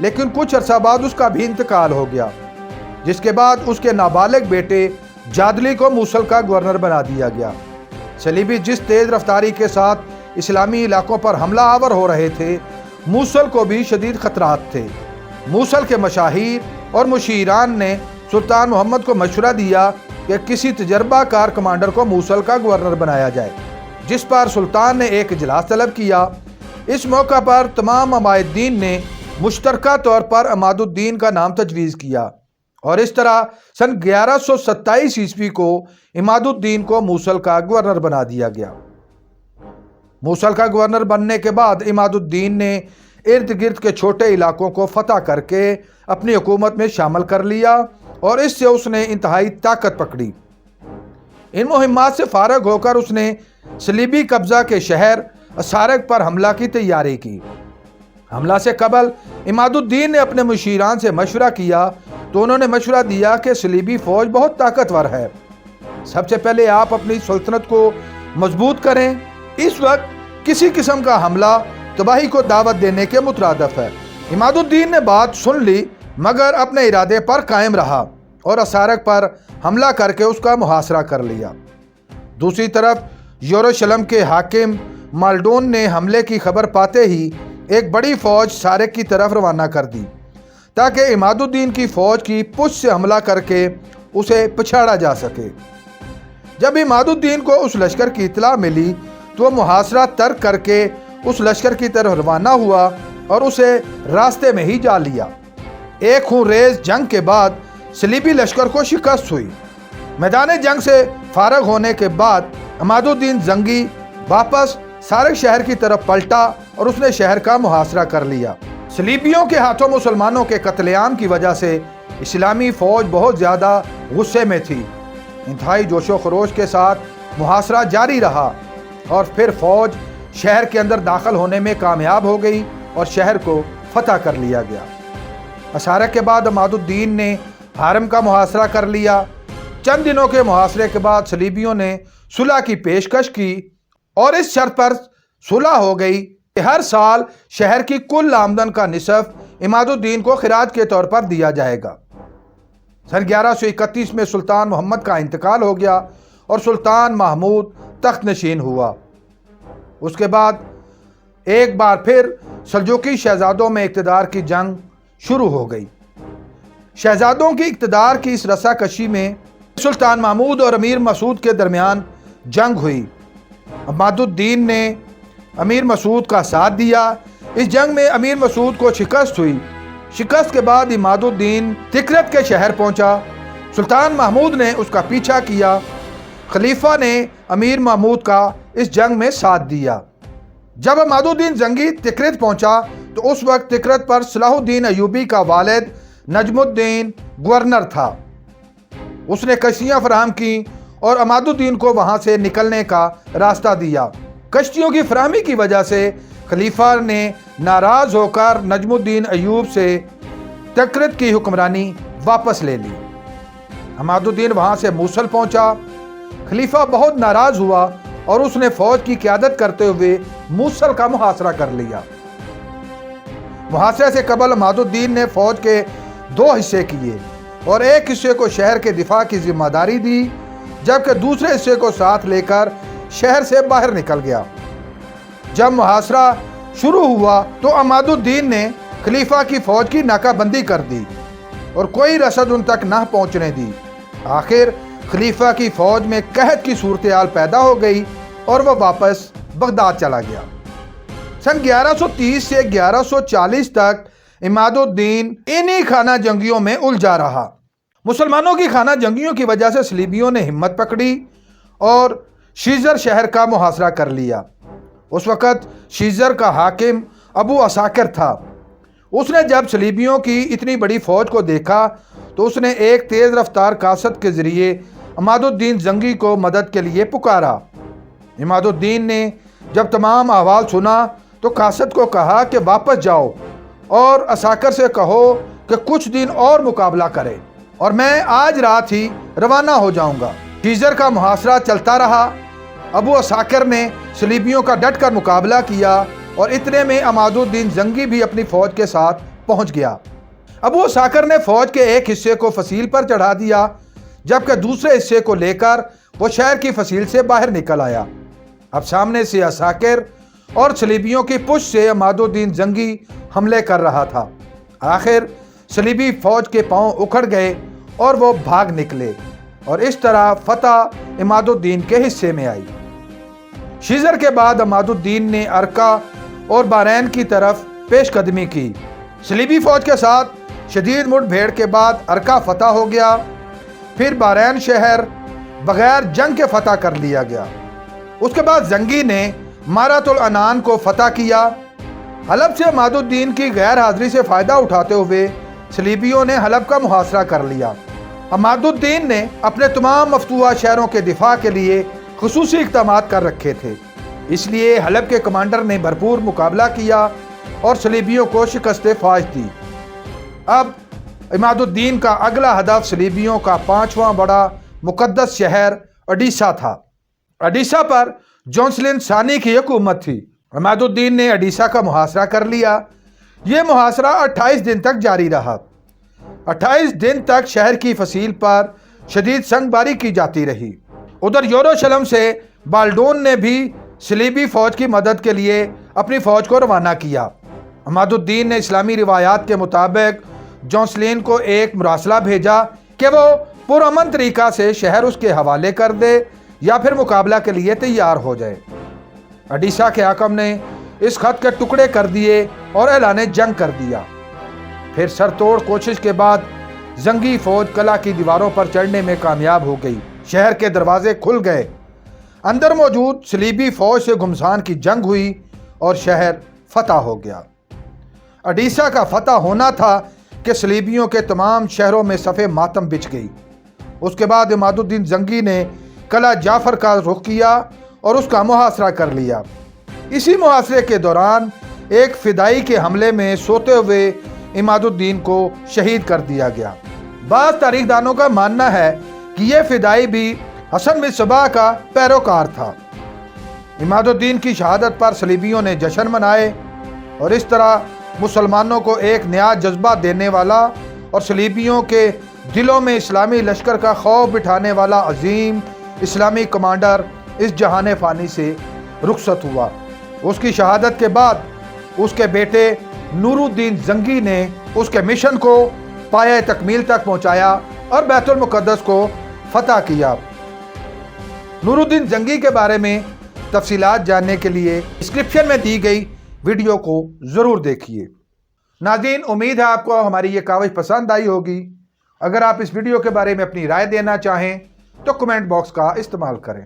لیکن کچھ عرصہ بعد اس کا بھی انتقال ہو گیا، جس کے بعد اس کے نابالغ بیٹے جادلی کو موصل کا گورنر بنا دیا گیا۔ صلیبی جس تیز رفتاری کے ساتھ اسلامی علاقوں پر حملہ آور ہو رہے تھے، موصل کو بھی شدید خطرات تھے۔ موصل کے مشاہیر اور مشیران نے سلطان محمد کو مشورہ دیا کہ کسی تجربہ کار کمانڈر کو موصل کا گورنر بنایا جائے، جس پر سلطان نے ایک اجلاس طلب کیا۔ اس موقع پر تمام عمائدین نے مشترکہ طور پر عماد الدین کا نام تجویز کیا، اور اس طرح سن 1127 عیسوی کو عماد الدین کو موصل کا گورنر بنا دیا گیا۔ موصل کا گورنر بننے کے بعد عماد الدین نے ارد گرد کے چھوٹے علاقوں کو فتح کر کے اپنی حکومت میں شامل کر لیا، اور اس سے اس نے انتہائی طاقت پکڑی۔ ان مہمات سے فارغ ہو کر اس نے صلیبی قبضہ کے شہر اسارق پر حملہ کی تیاری کی۔ حملہ سے قبل عماد الدین نے اپنے مشیران سے مشورہ کیا تو انہوں نے مشورہ دیا کہ صلیبی فوج بہت طاقتور ہے، سب سے پہلے آپ اپنی سلطنت کو مضبوط کریں۔ اس وقت کسی قسم کا حملہ تباہی کو دعوت دینے کے مترادف ہے۔ عماد الدین نے بات سن لی، مگر اپنے ارادے پر قائم رہا اور اسارق پر حملہ کر کے اس کا محاصرہ کر لیا۔ دوسری طرف یروشلم کے حاکم مالڈون نے حملے کی خبر پاتے ہی ایک بڑی فوج سارق کی طرف روانہ کر دی، تاکہ عماد الدین کی فوج کی پشت سے حملہ کر کے اسے پچھاڑا جا سکے۔ جب عماد الدین کو اس لشکر کی اطلاع ملی تو وہ محاصرہ ترک کر کے اس لشکر کی طرف روانہ ہوا اور اسے راستے میں ہی جا لیا۔ ایک خون ریز جنگ کے بعد صلیبی لشکر کو شکست ہوئی۔ میدان جنگ سے فارغ ہونے کے بعد عماد الدین زنگی واپس سارق شہر کی طرف پلٹا اور اس نے شہر کا محاصرہ کر لیا۔ صلیبیوں کے ہاتھوں مسلمانوں کے قتل عام کی وجہ سے اسلامی فوج بہت زیادہ غصے میں تھی۔ انتہائی جوش و خروش کے ساتھ محاصرہ جاری رہا اور پھر فوج شہر کے اندر داخل ہونے میں کامیاب ہو گئی اور شہر کو فتح کر لیا گیا۔ اسارق کے بعد عماد الدین نے حرم کا محاصرہ کر لیا۔ چند دنوں کے محاصرے کے بعد صلیبیوں نے صلح کی پیشکش کی اور اس شرط پر صلح ہو گئی کہ ہر سال شہر کی کل آمدن کا نصف عماد الدین کو خراج کے طور پر دیا جائے گا۔ سن 1131 میں سلطان محمد کا انتقال ہو گیا اور سلطان محمود تخت نشین ہوا۔ اس کے بعد ایک بار پھر سلجوقی شہزادوں میں اقتدار کی جنگ شروع ہو گئی۔ شہزادوں کی اقتدار کی اس رسا کشی میں سلطان محمود اور امیر مسعود کے درمیان جنگ ہوئی۔ عماد الدین نے امیر مسعود کا ساتھ دیا۔ اس جنگ میں امیر مسعود کو شکست ہوئی۔ شکست کے بعد عماد الدین تکرت کے شہر پہنچا۔ سلطان محمود نے اس کا پیچھا کیا۔ خلیفہ نے امیر محمود کا اس جنگ میں ساتھ دیا۔ جب عماد الدین زنگی تکرت پہنچا تو اس وقت تکرت پر صلاح الدین ایوبی کا والد نجم الدین گورنر تھا۔ اس نے کشتیاں فراہم کی اور عماد الدین کو وہاں سے نکلنے کا راستہ دیا۔ کشتیوں کی فراہمی کی وجہ سے خلیفہ نے ناراض ہو کر نجم الدین ایوب سے تکرت کی حکمرانی واپس لے لی۔ عماد الدین وہاں سے موصل پہنچا۔ خلیفہ بہت ناراض ہوا اور اس نے فوج کی قیادت کرتے ہوئے موصل کا محاصرہ کر لیا۔ محاصرے سے قبل عماد الدین نے فوج کے 2 حصے کیے اور ایک حصے کو شہر کے دفاع کی ذمہ داری دی، جبکہ دوسرے حصے کو ساتھ لے کر شہر سے باہر نکل گیا۔ جب محاصرہ شروع ہوا تو عماد الدین نے خلیفہ کی فوج کی ناکہ بندی کر دی اور کوئی رسد ان تک نہ پہنچنے دی۔ آخر خلیفہ کی فوج میں قحط کی صورتحال پیدا ہو گئی اور وہ واپس بغداد چلا گیا۔ سن 1130 سے 1140 تک عماد الدین انہی خانہ جنگیوں میں الجھا رہا۔ مسلمانوں کی خانہ جنگیوں کی وجہ سے صلیبیوں نے ہمت پکڑی اور شیزر شہر کا محاصرہ کر لیا۔ اس وقت شیزر کا حاکم ابو عساکر تھا۔ اس نے جب صلیبیوں کی اتنی بڑی فوج کو دیکھا تو اس نے ایک تیز رفتار قاصد کے ذریعے عماد الدین زنگی کو مدد کے لیے پکارا۔ عماد الدین نے جب تمام احوال سنا تو قاصد کو کہا کہ واپس جاؤ اور عساکر سے کہو کہ کچھ دن اور مقابلہ کرے اور میں آج رات ہی روانہ ہو جاؤں گا۔ شیزر کا محاصرہ چلتا رہا۔ ابو عساکر نے صلیبیوں کا ڈٹ کر مقابلہ کیا اور اتنے میں عماد الدین زنگی بھی اپنی فوج کے ساتھ پہنچ گیا۔ ابو عساکر نے فوج کے ایک حصے کو فصیل پر چڑھا دیا، جبکہ دوسرے حصے کو لے کر وہ شہر کی فصیل سے باہر نکل آیا۔ اب سامنے سے عساکر اور صلیبیوں کی پشت سے عماد الدین زنگی حملے کر رہا تھا۔ آخر صلیبی فوج کے پاؤں اکھڑ گئے اور وہ بھاگ نکلے، اور اس طرح فتح عماد الدین کے حصے میں آئی۔ شیزر کے بعد عماد الدین نے ارکا اور بارین کی طرف پیش قدمی کی۔ صلیبی فوج کے ساتھ شدید مڑ بھیڑ کے بعد ارکا فتح ہو گیا، پھر بارین شہر بغیر جنگ کے فتح کر لیا گیا۔ اس کے بعد زنگی نے مارات العنان کو فتح کیا۔ حلب سے عماد الدین کی غیر حاضری سے فائدہ اٹھاتے ہوئے صلیبیوں نے حلب کا محاصرہ کر لیا۔ عماد الدین نے اپنے تمام مفتوحہ شہروں کے دفاع کے لیے خصوصی اقدامات کر رکھے تھے، اس لیے حلب کے کمانڈر نے بھرپور مقابلہ کیا اور صلیبیوں کو شکست فاش دی۔ اب عماد الدین کا اگلا ہدف صلیبیوں کا 5واں بڑا مقدس شہر اڈیسا تھا۔ اڈیسا پر جونسلن ثانی کی حکومت تھی۔ عماد الدین نے اڈیسا کا محاصرہ کر لیا۔ یہ محاصرہ 28 دن تک جاری رہا۔ 28 دن تک شہر کی فصیل پر شدید سنگ باری کی جاتی رہی۔ ادھر یروشلم سے بالڈون نے بھی صلیبی فوج کی مدد کے لیے اپنی فوج کو روانہ کیا۔ عماد الدین نے اسلامی روایات کے مطابق جونسلین کو ایک مراسلہ بھیجا کہ وہ پرامن طریقہ سے شہر اس کے حوالے کر دے یا پھر مقابلہ کے لیے تیار ہو جائے۔ اڈیسا کے حاکم نے اس خط کے ٹکڑے کر دیے اور اعلان جنگ کر دیا۔ پھر سر توڑ کوشش کے بعد زنگی فوج قلعہ کی دیواروں پر چڑھنے میں کامیاب ہو گئی۔ شہر کے دروازے کھل گئے، اندر موجود صلیبی فوج سے گھمسان کی جنگ ہوئی اور شہر فتح ہو گیا۔ اڈیسا کا فتح ہونا تھا کہ صلیبیوں کے تمام شہروں میں صف ماتم بچھ گئی۔ اس کے بعد عماد الدین زنگی نے قلعہ جعفر کا رخ کیا اور اس کا محاصرہ کر لیا۔ اسی محاصرے کے دوران ایک فدائی کے حملے میں سوتے ہوئے عماد الدین کو شہید کر دیا گیا۔ بعض تاریخ دانوں کا ماننا ہے کہ یہ فدائی بھی حسن بن صباح کا پیروکار تھا۔ عماد الدین کی شہادت پر صلیبیوں نے جشن منائے، اور اس طرح مسلمانوں کو ایک نیا جذبہ دینے والا اور صلیبیوں کے دلوں میں اسلامی لشکر کا خوف بٹھانے والا عظیم اسلامی کمانڈر اس جہان فانی سے رخصت ہوا۔ اس کی شہادت کے بعد اس کے بیٹے نور الدین زنگی نے اس کے مشن کو پایہ تکمیل تک پہنچایا اور بیت المقدس کو فتح کیا۔ نور الدین زنگی کے بارے میں تفصیلات جاننے کے لیے ڈسکرپشن میں دی گئی ویڈیو کو ضرور دیکھیے۔ ناظرین، امید ہے آپ کو ہماری یہ کاوش پسند آئی ہوگی۔ اگر آپ اس ویڈیو کے بارے میں اپنی رائے دینا چاہیں تو کمنٹ باکس کا استعمال کریں۔